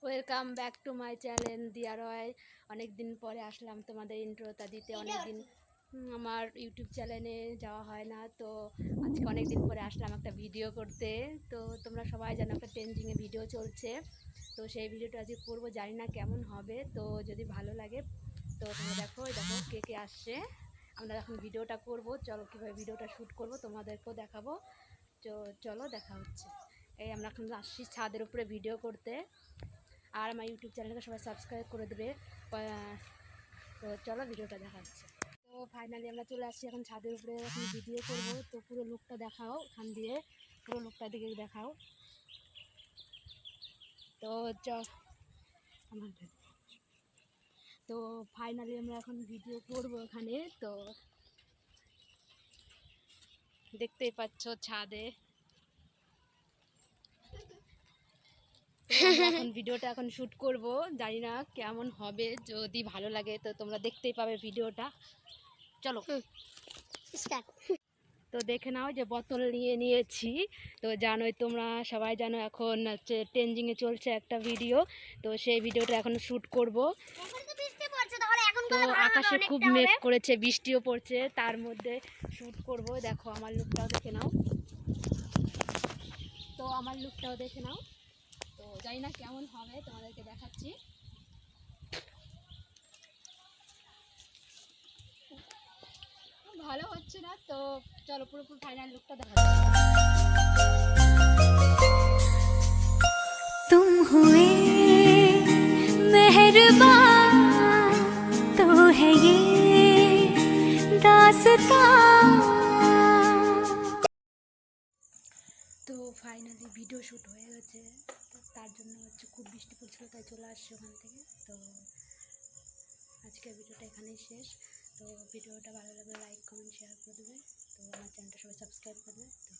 Welcome back to my channel দিয়া রয়। অনেক দিন পরে আসলাম তোমাদের ইন্ট্রোটা দিতে। অনেক দিন আমার ইউটিউব চ্যানেলে যাওয়া হয় না, তো আজকে অনেক দিন পরে আসলাম একটা ভিডিও করতে। তো তোমরা সবাই জানো একটা ট্রেন্ডিংয়ে ভিডিও চলছে, তো সেই ভিডিওটা আজকে করবো, জানি না কেমন হবে। তো যদি ভালো লাগে তো তোমরা দেখো দেখো কে কে আসছে। আমরা এখন ভিডিওটা করব, চলো কীভাবে ভিডিওটা শ্যুট করব তোমাদেরকেও দেখাবো। তো চলো দেখা হচ্ছে। এই আমরা এখন আসছি ছাদের উপরে ভিডিও করতে, আর আমার ইউটিউব চ্যানেলকে সবাই সাবস্ক্রাইব করে দেবে। তো চলো ভিডিওটা দেখা হচ্ছে। তো ফাইনালি আমরা চলে আসছি এখন ছাদের উপরে, এখন ভিডিও করব। তো পুরো লুকটা দেখাও, ওখান দিয়ে পুরো লুকটা দিকে দেখাও। তো আমার তো ফাইনালি আমরা এখন ভিডিও করব এখানে। তো দেখতেই পাচ্ছ ছাদে এখন ভিডিওটা এখন শ্যুট করব, জানি না কেমন হবে। যদি ভালো লাগে তো তোমরা দেখতেই পাবে ভিডিওটা। চলো স্টার্ট। তো দেখে নাও যে বোতল নিয়ে নিয়েছি। তো জানোই তোমরা সবাই জানো এখন হচ্ছে ট্রেন্ডিংয়ে চলছে একটা ভিডিও, তো সেই ভিডিওটা এখন শ্যুট করব। তো আকাশে খুব মেঘ করেছে, বৃষ্টিও পড়ছে, তার মধ্যে শ্যুট করব। দেখো আমার লুকটাও দেখে নাও, তো আমার লুকটাও দেখে নাও। তো জানি না কেমন হবে, তোমাদেরকে দেখাচ্ছি। ভালো হচ্ছে না, তো চলো পুরোপুরি ফাইনাল লুকটা দেখাচ্ছি। तुम हुए मेहरबान तो है ये दास्तां। তো ফাইনালি ভিডিও শ্যুট হয়ে গেছে, তো তার জন্য হচ্ছে খুব বৃষ্টি পড়ছিল, তাই চলে আসছে ওখান থেকে। তো আজকের ভিডিওটা এখানেই শেষ। তো ভিডিওটা ভালো লাগলে লাইক কমেন্ট শেয়ার করে দেবে। তো আমার চ্যানেলটা সবাই সাবস্ক্রাইব করবে। তো